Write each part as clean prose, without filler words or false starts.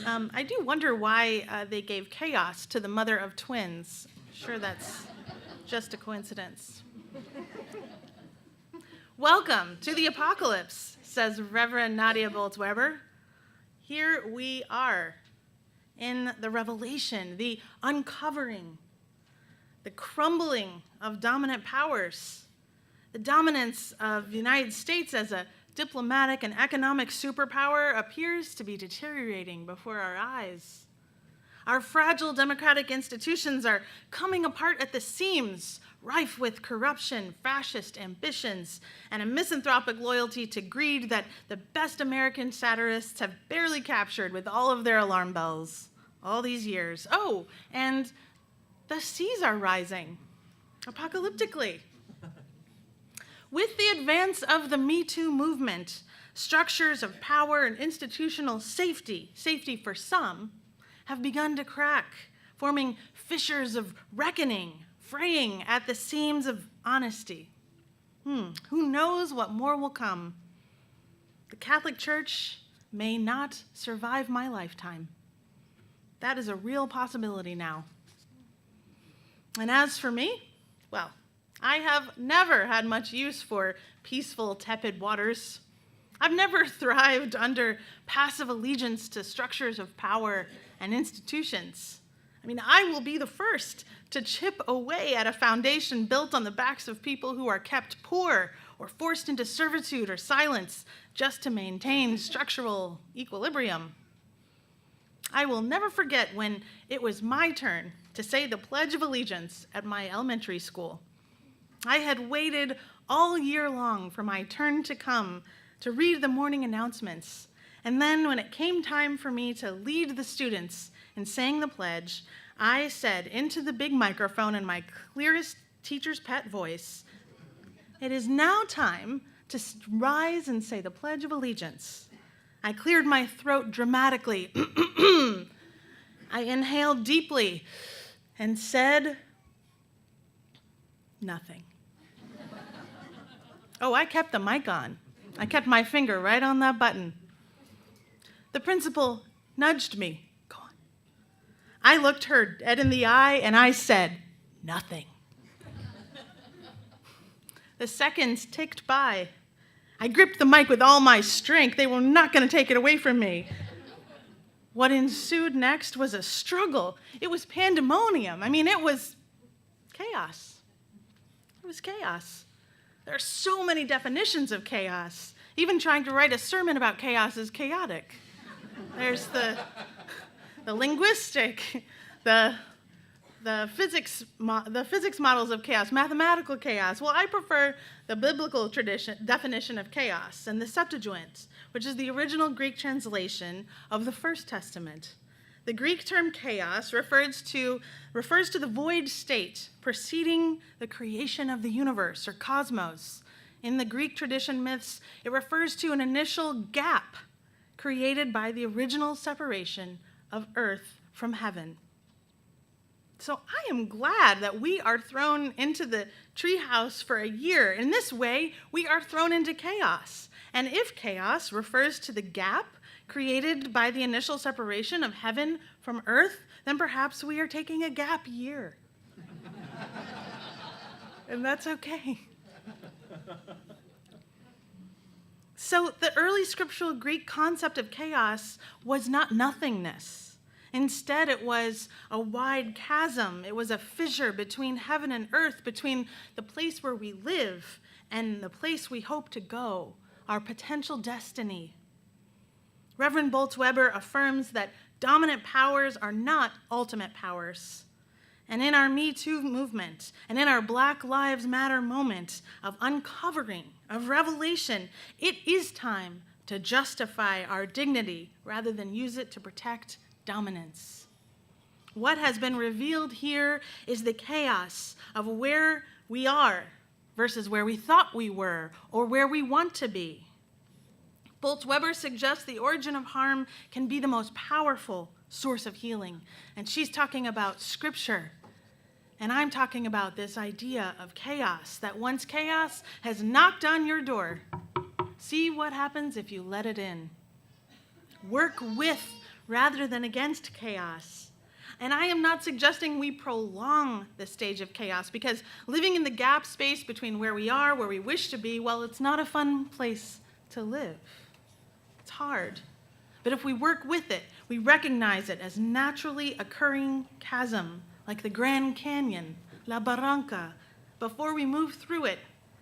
I do wonder why they gave chaos to the mother of twins. Sure, that's just a coincidence. Welcome to the apocalypse, says Reverend Nadia Bolz-Weber. Here we are in the revelation, the uncovering, the crumbling of dominant powers. The dominance of the United States as a diplomatic and economic superpower appears to be deteriorating before our eyes. Our fragile democratic institutions are coming apart at the seams, rife with corruption, fascist ambitions, and a misanthropic loyalty to greed that the best American satirists have barely captured with all of their alarm bells all these years. Oh, and the seas are rising, apocalyptically. With the advance of the Me Too movement, structures of power and institutional safety for some, have begun to crack, forming fissures of reckoning, fraying at the seams of honesty. Who knows what more will come? The Catholic Church may not survive my lifetime. That is a real possibility now. And as for me, well, I have never had much use for peaceful, tepid waters. I've never thrived under passive allegiance to structures of power and institutions. I mean, I will be the first to chip away at a foundation built on the backs of people who are kept poor or forced into servitude or silence just to maintain structural equilibrium. I will never forget when it was my turn to say the Pledge of Allegiance at my elementary school. I had waited all year long for my turn to come to read the morning announcements. And then when it came time for me to lead the students in saying the pledge, I said into the big microphone in my clearest teacher's pet voice, "It is now time to rise and say the Pledge of Allegiance." I cleared my throat dramatically. I inhaled deeply and said nothing. Oh, I kept the mic on. I kept my finger right on that button. The principal nudged me. Go on. I looked her dead in the eye and I said, nothing. The seconds ticked by. I gripped the mic with all my strength. They were not going to take it away from me. What ensued next was a struggle. It was pandemonium. I mean, it was chaos. It was chaos. There are so many definitions of chaos. Even trying to write a sermon about chaos is chaotic. There's the linguistic, the physics models of chaos, mathematical chaos. Well, I prefer the biblical definition of chaos and the Septuagint, which is the original Greek translation of the First Testament. The Greek term chaos refers to the void state preceding the creation of the universe, or cosmos. In the Greek tradition myths, it refers to an initial gap created by the original separation of earth from heaven. So I am glad that we are thrown into the treehouse for a year. In this way, we are thrown into chaos. And if chaos refers to the gap created by the initial separation of heaven from earth, then perhaps we are taking a gap year. And that's okay. So the early scriptural Greek concept of chaos was not nothingness. Instead, it was a wide chasm. It was a fissure between heaven and earth, between the place where we live and the place we hope to go, our potential destiny. Reverend Bolz-Weber affirms that dominant powers are not ultimate powers. And in our Me Too movement, and in our Black Lives Matter moment of uncovering, of revelation, it is time to justify our dignity rather than use it to protect dominance. What has been revealed here is the chaos of where we are versus where we thought we were or where we want to be. Bolz-Weber suggests the origin of harm can be the most powerful source of healing. And she's talking about Scripture. And I'm talking about this idea of chaos, that once chaos has knocked on your door, see what happens if you let it in. Work with rather than against chaos. And I am not suggesting we prolong the stage of chaos, because living in the gap space between where we are, where we wish to be, well, it's not a fun place to live. It's hard. But if we work with it, we recognize it as naturally occurring chasm, like the Grand Canyon, La Barranca, before we move through it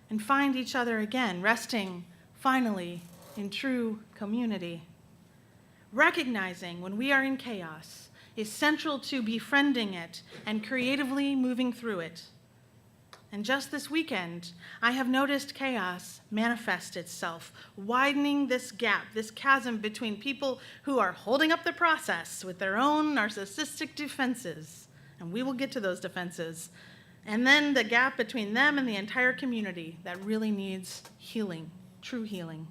and find each other again, resting, finally, in true community. Recognizing when we are in chaos is central to befriending it and creatively moving through it. And just this weekend, I have noticed chaos manifest itself, widening this gap, this chasm between people who are holding up the process with their own narcissistic defenses, and we will get to those defenses, and then the gap between them and the entire community that really needs healing, true healing.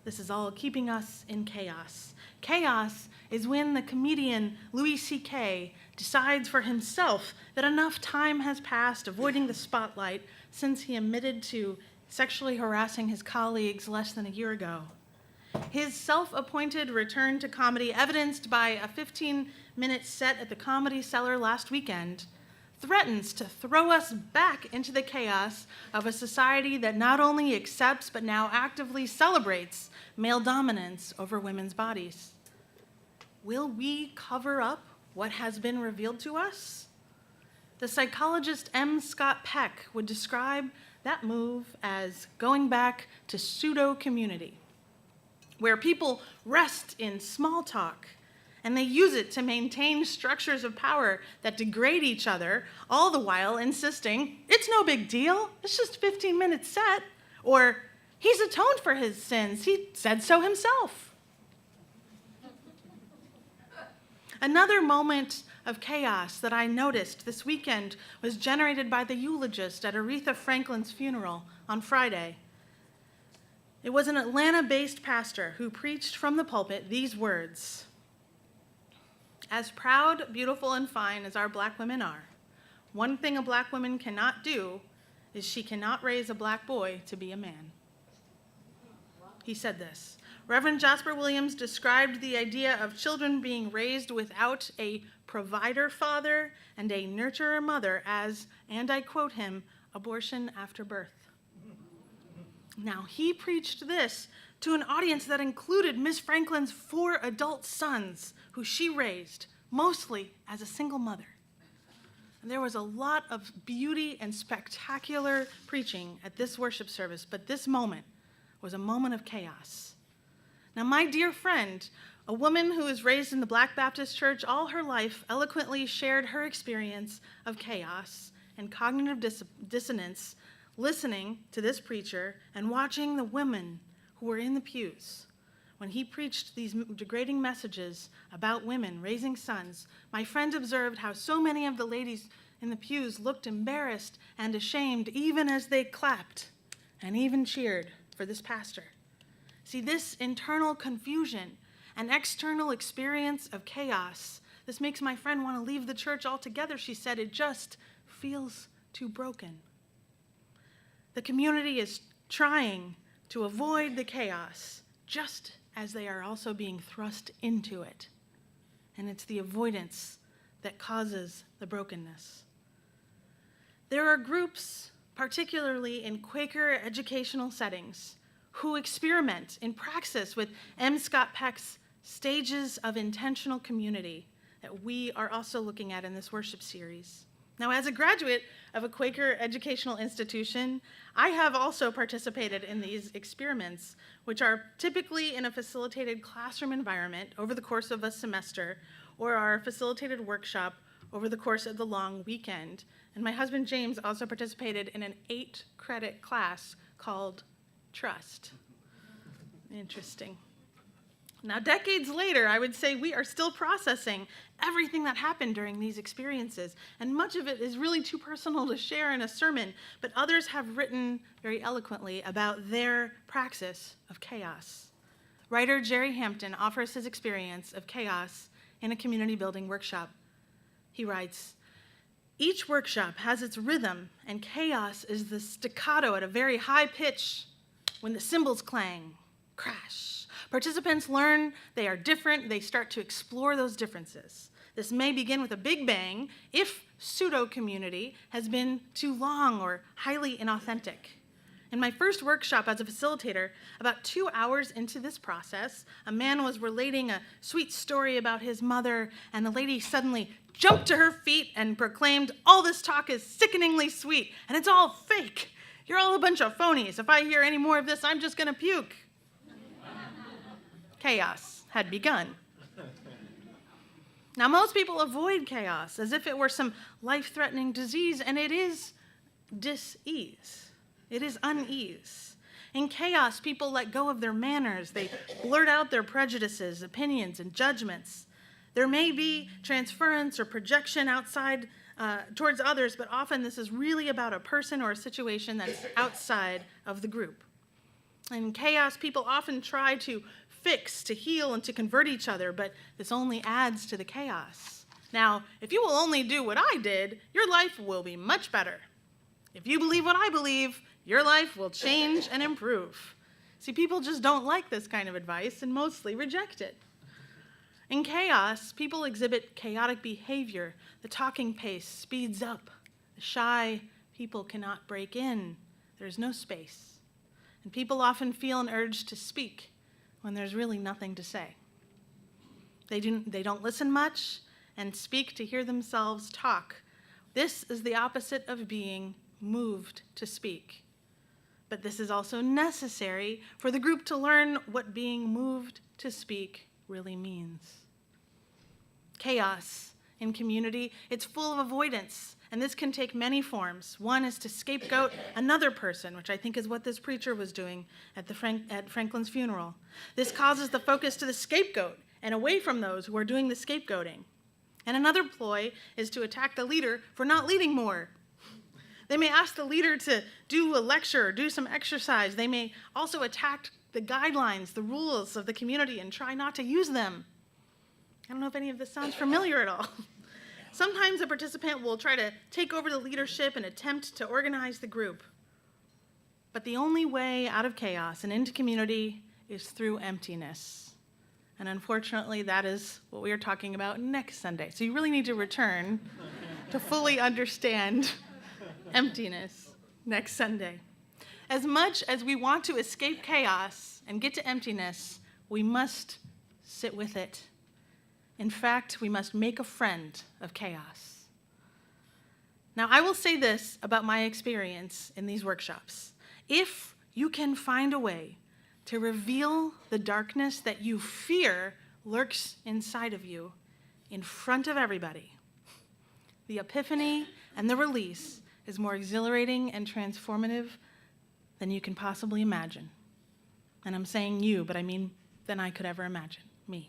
This is all keeping us in chaos. Chaos is when the comedian Louis C.K. decides for himself that enough time has passed avoiding the spotlight since he admitted to sexually harassing his colleagues less than a year ago. His self-appointed return to comedy, evidenced by a 15-minute set at the Comedy Cellar last weekend, threatens to throw us back into the chaos of a society that not only accepts but now actively celebrates male dominance over women's bodies. Will we cover up what has been revealed to us? The psychologist M. Scott Peck would describe that move as going back to pseudo-community, where people rest in small talk and they use it to maintain structures of power that degrade each other, all the while insisting, it's no big deal, it's just 15 minutes set, or he's atoned for his sins, he said so himself. Another moment of chaos that I noticed this weekend was generated by the eulogist at Aretha Franklin's funeral on Friday. It was an Atlanta-based pastor who preached from the pulpit these words: "As proud, beautiful, and fine as our black women are, one thing a black woman cannot do is she cannot raise a black boy to be a man." He said this. Reverend Jasper Williams described the idea of children being raised without a provider father and a nurturer mother as, and I quote him, abortion after birth. Now, he preached this to an audience that included Miss Franklin's 4 adult sons, who she raised, mostly as a single mother. And there was a lot of beauty and spectacular preaching at this worship service, but this moment was a moment of chaos. Now, my dear friend, a woman who was raised in the Black Baptist Church all her life, eloquently shared her experience of chaos and cognitive dissonance, listening to this preacher and watching the women who were in the pews. When he preached these degrading messages about women raising sons, my friend observed how so many of the ladies in the pews looked embarrassed and ashamed even as they clapped and even cheered for this pastor. See, this internal confusion and external experience of chaos, this makes my friend want to leave the church altogether. She said, it just feels too broken. The community is trying to avoid the chaos, just as they are also being thrust into it. And it's the avoidance that causes the brokenness. There are groups, particularly in Quaker educational settings, who experiment in praxis with M. Scott Peck's stages of intentional community that we are also looking at in this worship series. Now, as a graduate of a Quaker educational institution, I have also participated in these experiments, which are typically in a facilitated classroom environment over the course of a semester, or are a facilitated workshop over the course of the long weekend. And my husband James also participated in an 8-credit class called Trust. Interesting. Now, decades later, I would say we are still processing everything that happened during these experiences, and much of it is really too personal to share in a sermon, but others have written very eloquently about their praxis of chaos. Writer Jerry Hampton offers his experience of chaos in a community building workshop. He writes, "Each workshop has its rhythm, and chaos is the staccato at a very high pitch when the cymbals clang, crash, Participants learn they are different. They start to explore those differences. This may begin with a big bang if pseudo-community has been too long or highly inauthentic. In my first workshop as a facilitator, about 2 hours into this process, a man was relating a sweet story about his mother, and the lady suddenly jumped to her feet and proclaimed, "All this talk is sickeningly sweet, and it's all fake. You're all a bunch of phonies. If I hear any more of this, I'm just going to puke." Chaos had begun. Now, most people avoid chaos as if it were some life-threatening disease, and it is dis-ease. It is unease. In chaos, people let go of their manners. They blurt out their prejudices, opinions, and judgments. There may be transference or projection outside towards others, but often this is really about a person or a situation that's outside of the group. In chaos, people often try to fix, to heal, and to convert each other, but this only adds to the chaos. Now, if you will only do what I did, your life will be much better. If you believe what I believe, your life will change and improve. See, people just don't like this kind of advice and mostly reject it. In chaos, people exhibit chaotic behavior. The talking pace speeds up. The shy people cannot break in. There's no space. And people often feel an urge to speak when there's really nothing to say. They don't listen much and speak to hear themselves talk. This is the opposite of being moved to speak. But this is also necessary for the group to learn what being moved to speak really means. Chaos in community, it's full of avoidance, and this can take many forms. One is to scapegoat another person, which I think is what this preacher was doing at Franklin's funeral. This causes the focus to the scapegoat and away from those who are doing the scapegoating. And another ploy is to attack the leader for not leading more. They may ask the leader to do a lecture or do some exercise. They may also attack the guidelines, the rules of the community, and try not to use them. I don't know if any of this sounds familiar at all. Sometimes a participant will try to take over the leadership and attempt to organize the group. But the only way out of chaos and into community is through emptiness. And unfortunately, that is what we are talking about next Sunday. So you really need to return to fully understand emptiness next Sunday. As much as we want to escape chaos and get to emptiness, we must sit with it. In fact, we must make a friend of chaos. Now, I will say this about my experience in these workshops. If you can find a way to reveal the darkness that you fear lurks inside of you in front of everybody, the epiphany and the release is more exhilarating and transformative than you can possibly imagine. And I'm saying you, but I mean than I could ever imagine, me.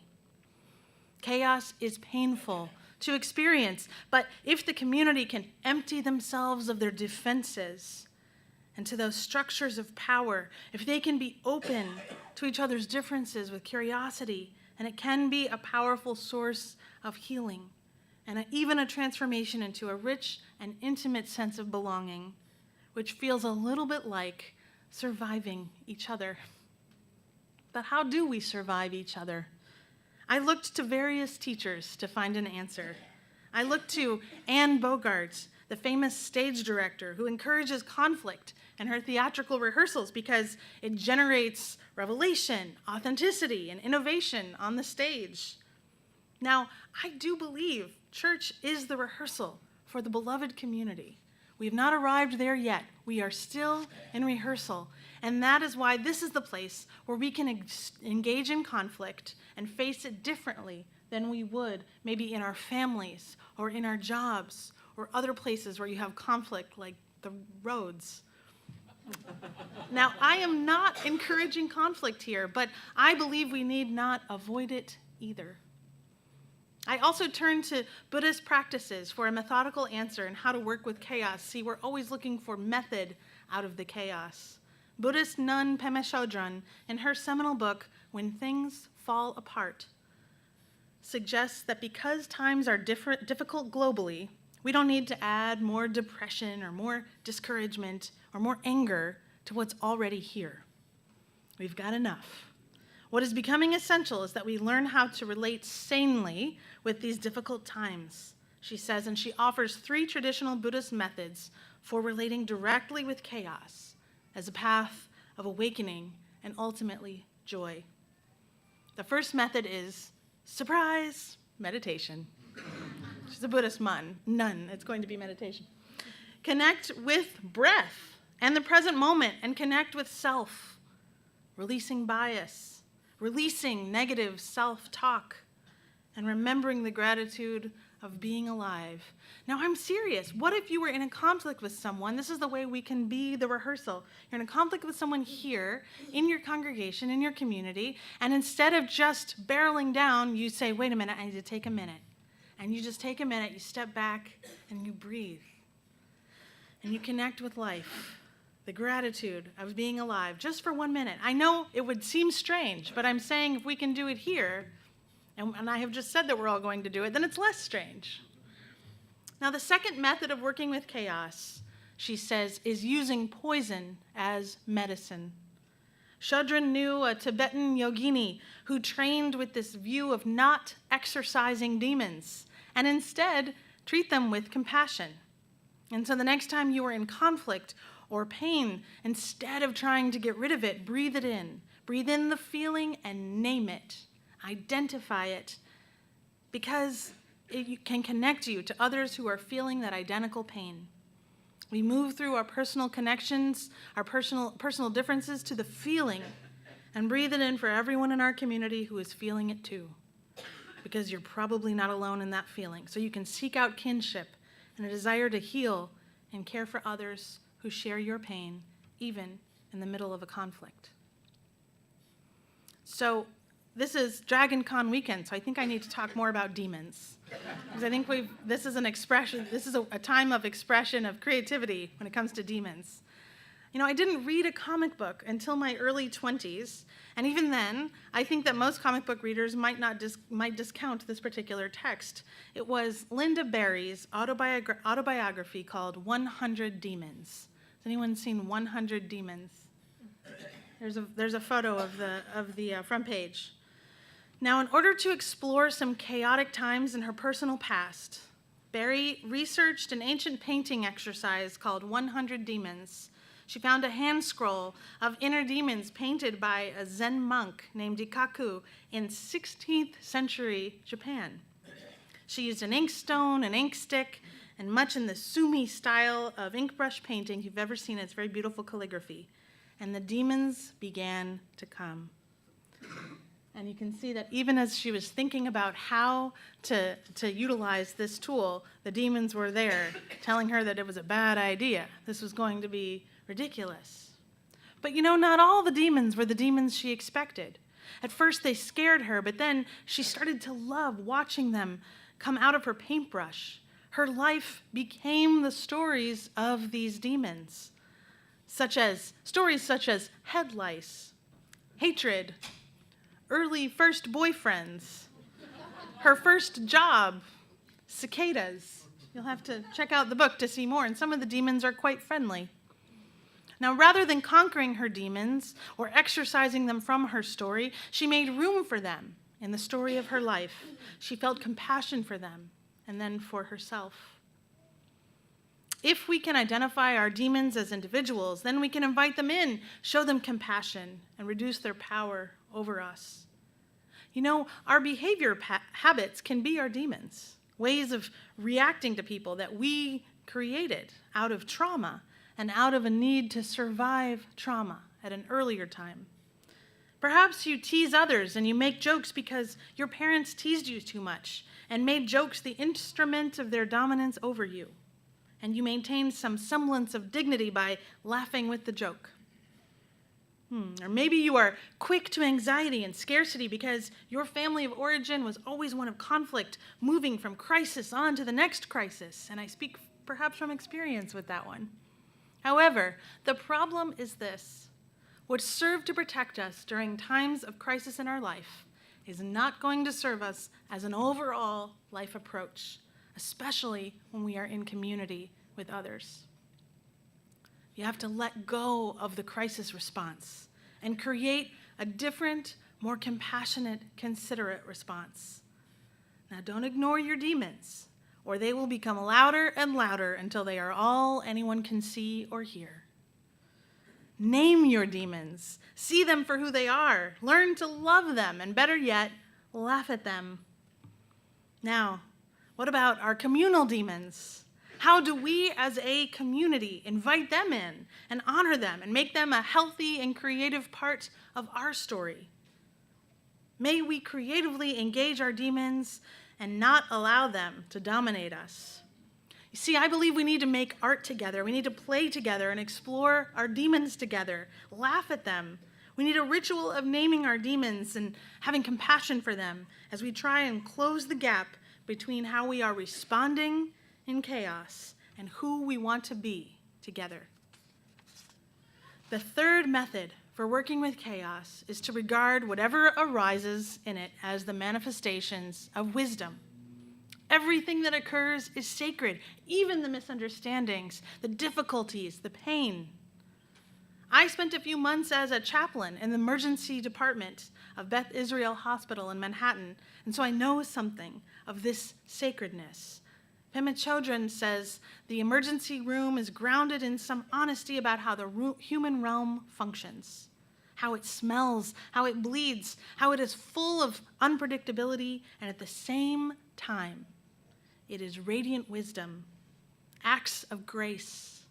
Chaos is painful to experience, but if the community can empty themselves of their defenses and to those structures of power, if they can be open to each other's differences with curiosity, and it can be a powerful source of healing and even a transformation into a rich and intimate sense of belonging, which feels a little bit like surviving each other. But how do we survive each other? I looked to various teachers to find an answer. I looked to Anne Bogart, the famous stage director who encourages conflict in her theatrical rehearsals because it generates revelation, authenticity, and innovation on the stage. Now, I do believe church is the rehearsal for the beloved community. We have not arrived there yet. We are still in rehearsal. And that is why this is the place where we can engage in conflict and face it differently than we would maybe in our families or in our jobs or other places where you have conflict like the roads. Now, I am not encouraging conflict here, but I believe we need not avoid it either. I also turn to Buddhist practices for a methodical answer in how to work with chaos. See, we're always looking for method out of the chaos. Buddhist nun Pema Chodron, in her seminal book, When Things Fall Apart, suggests that because times are difficult globally, we don't need to add more depression or more discouragement or more anger to what's already here. We've got enough. What is becoming essential is that we learn how to relate sanely with these difficult times, she says, and she offers 3 traditional Buddhist methods for relating directly with chaos as a path of awakening and ultimately joy. The first method is, surprise, meditation. She's a Buddhist nun. It's going to be meditation. Connect with breath and the present moment, and connect with self, releasing bias, releasing negative self-talk, and remembering the gratitude of being alive. Now, I'm serious. What if you were in a conflict with someone? This is the way we can be the rehearsal. You're in a conflict with someone here, in your congregation, in your community, and instead of just barreling down, you say, wait a minute, I need to take a minute. And you just take a minute, you step back, and you breathe. And you connect with life, the gratitude of being alive, just for 1 minute. I know it would seem strange, but I'm saying if we can do it here, and I have just said that we're all going to do it, then it's less strange. Now, the second method of working with chaos, she says, is using poison as medicine. Shudran knew a Tibetan yogini who trained with this view of not exorcising demons and instead treat them with compassion. And so the next time you are in conflict or pain, instead of trying to get rid of it, breathe it in. Breathe in the feeling and name it. Identify it, because it can connect you to others who are feeling that identical pain. We move through our personal connections, our personal differences to the feeling, and breathe it in for everyone in our community who is feeling it too, because you're probably not alone in that feeling. So you can seek out kinship and a desire to heal and care for others who share your pain, even in the middle of a conflict. So this is Dragon Con weekend, so I think I need to talk more about demons. Because I think this is a time of expression of creativity when it comes to demons. You know, I didn't read a comic book until my early 20s, and even then, I think that most comic book readers might discount this particular text. It was Linda Berry's autobiography called 100 Demons. Has anyone seen 100 Demons? There's a photo of the front page. Now, in order to explore some chaotic times in her personal past, Berry researched an ancient painting exercise called 100 Demons. She found a hand scroll of inner demons painted by a Zen monk named Ikaku in 16th century Japan. She used an inkstone, an ink stick, and much in the Sumi style of ink brush painting if you've ever seen it. It's very beautiful calligraphy. And the demons began to come. And you can see that even as she was thinking about how to utilize this tool, the demons were there telling her that it was a bad idea. This was going to be ridiculous. But you know, not all the demons were the demons she expected. At first they scared her, but then she started to love watching them come out of her paintbrush. Her life became the stories of these demons, stories such as head lice, hatred, early first boyfriends, her first job, cicadas. You'll have to check out the book to see more, and some of the demons are quite friendly. Now, rather than conquering her demons or exorcising them from her story, she made room for them in the story of her life. She felt compassion for them and then for herself. If we can identify our demons as individuals, then we can invite them in, show them compassion, and reduce their power over us. You know, our behavior habits can be our demons, ways of reacting to people that we created out of trauma and out of a need to survive trauma at an earlier time. Perhaps you tease others and you make jokes because your parents teased you too much and made jokes the instrument of their dominance over you. And you maintained some semblance of dignity by laughing with the joke. Or maybe you are quick to anxiety and scarcity because your family of origin was always one of conflict, moving from crisis on to the next crisis. And I speak perhaps from experience with that one. However, the problem is this. What served to protect us during times of crisis in our life is not going to serve us as an overall life approach, especially when we are in community with others. You have to let go of the crisis response and create a different, more compassionate, considerate response. Now, don't ignore your demons, or they will become louder and louder until they are all anyone can see or hear. Name your demons. See them for who they are. Learn to love them, and better yet, laugh at them. Now, what about our communal demons? How do we as a community invite them in and honor them and make them a healthy and creative part of our story? May we creatively engage our demons and not allow them to dominate us. You see, I believe we need to make art together. We need to play together and explore our demons together, laugh at them. We need a ritual of naming our demons and having compassion for them as we try and close the gap between how we are responding in chaos and who we want to be together. The third method for working with chaos is to regard whatever arises in it as the manifestations of wisdom. Everything that occurs is sacred, even the misunderstandings, the difficulties, the pain. I spent a few months as a chaplain in the emergency department of Beth Israel Hospital in Manhattan, and so I know something of this sacredness. Pema Chodron says the emergency room is grounded in some honesty about how the human realm functions, how it smells, how it bleeds, how it is full of unpredictability, and at the same time, it is radiant wisdom, acts of grace,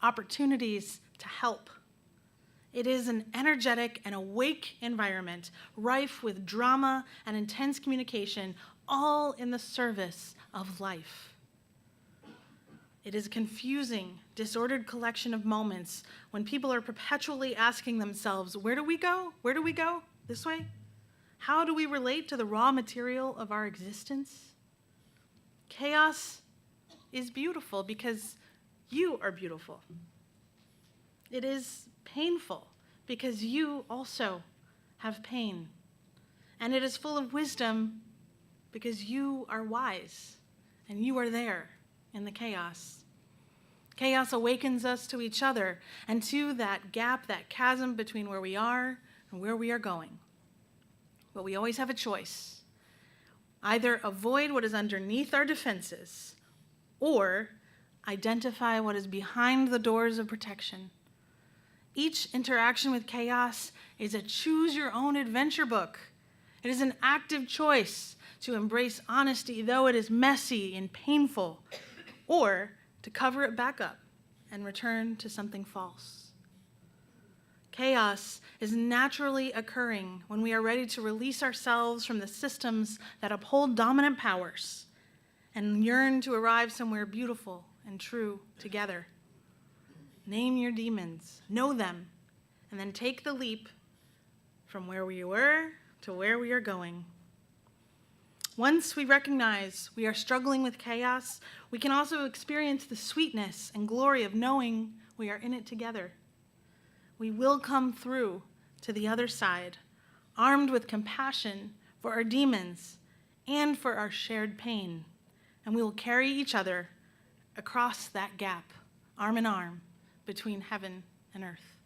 opportunities to help. It is an energetic and awake environment, rife with drama and intense communication, all in the service of life. It is a confusing, disordered collection of moments when people are perpetually asking themselves, where do we go? Where do we go? This way? How do we relate to the raw material of our existence? Chaos is beautiful because you are beautiful. It is painful because you also have pain. And it is full of wisdom because you are wise and you are there in the chaos. Chaos awakens us to each other and to that gap, that chasm between where we are and where we are going. But we always have a choice. Either avoid what is underneath our defenses or identify what is behind the doors of protection. Each interaction with chaos is a choose-your-own-adventure book. It is an active choice to embrace honesty, though it is messy and painful, or to cover it back up and return to something false. Chaos is naturally occurring when we are ready to release ourselves from the systems that uphold dominant powers and yearn to arrive somewhere beautiful and true together. Name your demons, know them, and then take the leap from where we were to where we are going. Once we recognize we are struggling with chaos, we can also experience the sweetness and glory of knowing we are in it together. We will come through to the other side, armed with compassion for our demons and for our shared pain, and we will carry each other across that gap, arm in arm, between heaven and earth.